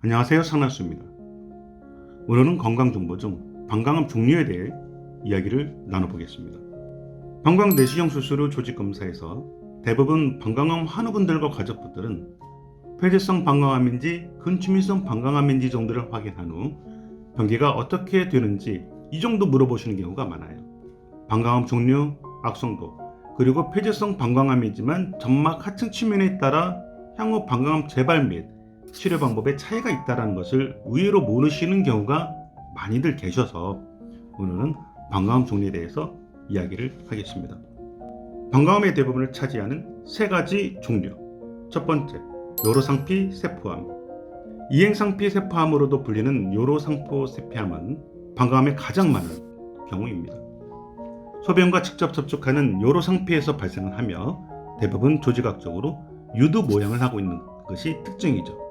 안녕하세요, 상란수입니다. 오늘은 건강정보 중 방광암 종류에 대해 이야기를 나눠보겠습니다. 방광 내시경 수술 후 조직검사에서 대부분 방광암 환우분들과 가족분들은 폐쇄성 방광암인지 근치민성 방광암인지 정도를 확인한 후 병기가 어떻게 되는지 이 정도 물어보시는 경우가 많아요. 방광암 종류, 악성도, 그리고 폐쇄성 방광암이지만 점막 하층 치면에 따라 향후 방광암 재발 및 치료 방법에 차이가 있다는 것을 의외로 모르시는 경우가 많이들 계셔서 오늘은 방광암 종류에 대해서 이야기를 하겠습니다. 방광암의 대부분을 차지하는 세 가지 종류. 첫 번째, 요로상피 세포암. 이행상피 세포암으로도 불리는 요로상포 세포암은 방광암에 가장 많은 경우입니다. 소변과 직접 접촉하는 요로상피에서 발생을 하며 대부분 조직학적으로 유두 모양을 하고 있는 것이 특징이죠.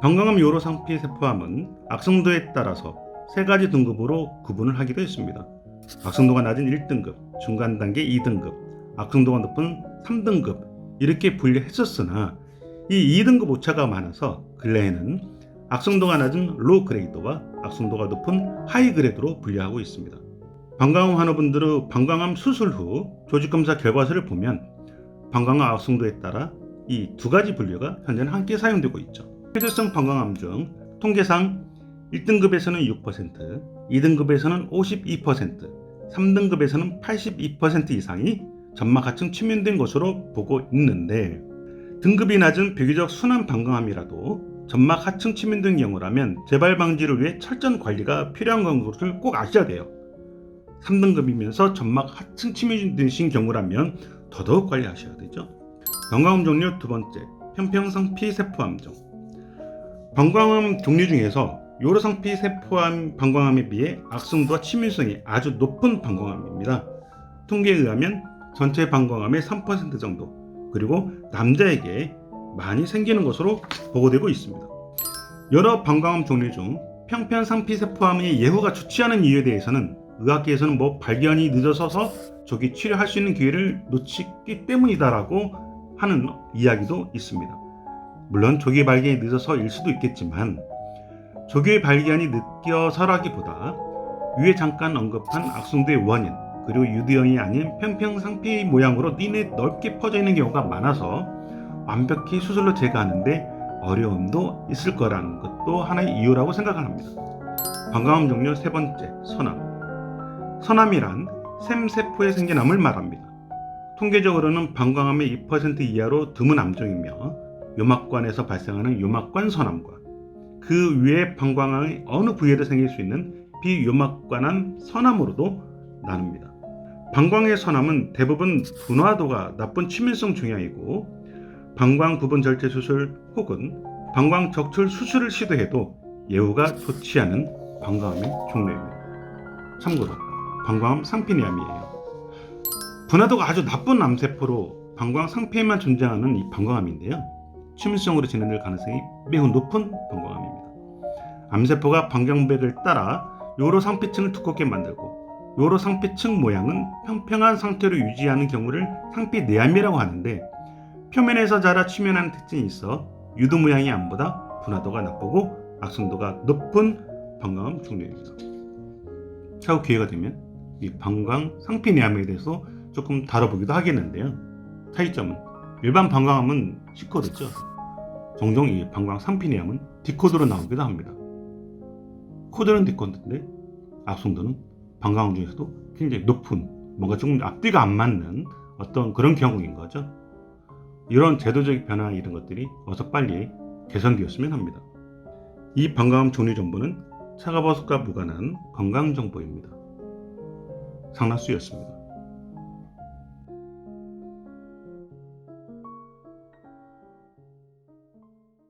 방광암 요로상피 세포암은 악성도에 따라서 세 가지 등급으로 구분을 하기도 했습니다. 악성도가 낮은 1등급, 중간 단계 2등급, 악성도가 높은 3등급 이렇게 분류했었으나 이 2등급 오차가 많아서 근래에는 악성도가 낮은 로우 그레이드와 악성도가 높은 하이 그레이드로 분류하고 있습니다. 방광암 환우분들의 방광암 수술 후 조직검사 결과서를 보면 방광암 악성도에 따라 이 두 가지 분류가 현재는 함께 사용되고 있죠. 폐쇄성 방광암 중 통계상 1등급에서는 6%, 2등급에서는 52%, 3등급에서는 82% 이상이 점막 하층 침면된 것으로 보고 있는데 등급이 낮은 비교적 순한 방광암이라도 점막 하층 침면된 경우라면 재발 방지를 위해 철저한 관리가 필요한 것을 꼭 아셔야 돼요. 3등급이면서 점막 하층 침면되신 경우라면 더더욱 관리하셔야 되죠. 방광암 종류 두 번째, 편평상피 세포암 중 방광암 종류 중에서 요로상피 세포암 방광암에 비해 악성도와 치밀성이 아주 높은 방광암입니다. 통계에 의하면 전체 방광암의 3% 정도, 그리고 남자에게 많이 생기는 것으로 보고되고 있습니다. 여러 방광암 종류 중 평편상피 세포암의 예후가 좋지 않은 이유에 대해서는 의학계에서는 발견이 늦어서서 조기 치료할 수 있는 기회를 놓치기 때문이다라고 하는 이야기도 있습니다. 물론 조기 발견이 늦어서일 수도 있겠지만 조기 발견이 늦어서라기보다 위에 잠깐 언급한 악성도의 원인 그리고 유두형이 아닌 평평상피 모양으로 눈에 넓게 퍼져 있는 경우가 많아서 완벽히 수술로 제거하는데 어려움도 있을 거라는 것도 하나의 이유라고 생각을 합니다. 방광암 종류 세 번째, 선암. 선암이란 샘세포에 생긴 암을 말합니다. 통계적으로는 방광암의 2% 이하로 드문 암종이며 요막관에서 발생하는 요막관 선암과 그 위에 방광암의 어느 부위에도 생길 수 있는 비요막관암 선암으로도 나눕니다. 방광의 선암은 대부분 분화도가 나쁜 치밀성 종양이고 방광 부분 절제 수술 혹은 방광 적출 수술을 시도해도 예후가 좋지 않은 방광암의 종류입니다. 참고로 방광암 상피니암이에요. 분화도가 아주 나쁜 암세포로 방광 상피에만 존재하는 이 방광암인데요. 치밀성으로 진행될 가능성이 매우 높은 방광암입니다. 암세포가 방광백을 따라 요로상피층을 두껍게 만들고 요로상피층 모양은 평평한 상태로 유지하는 경우를 상피내암이라고 하는데 표면에서 자라 치면하는 특징이 있어 유두 모양의 암보다 분화도가 나쁘고 악성도가 높은 방광암 종류입니다. 차후 기회가 되면 이 방광 상피내암에 대해서 조금 다뤄보기도 하겠는데요. 차이점은 일반 방광암은 C코드죠. 종종 이 방광 상피내암은 D코드로 나오기도 합니다. 코드는 D코드인데 악성도는 방광암 중에서도 굉장히 높은 뭔가 조금 앞뒤가 안 맞는 어떤 그런 경우인 거죠. 이런 제도적 변화 이런 것들이 어서 빨리 개선되었으면 합니다. 이 방광암 종류 정보는 차가버섯과 무관한 건강정보입니다. 상란수였습니다.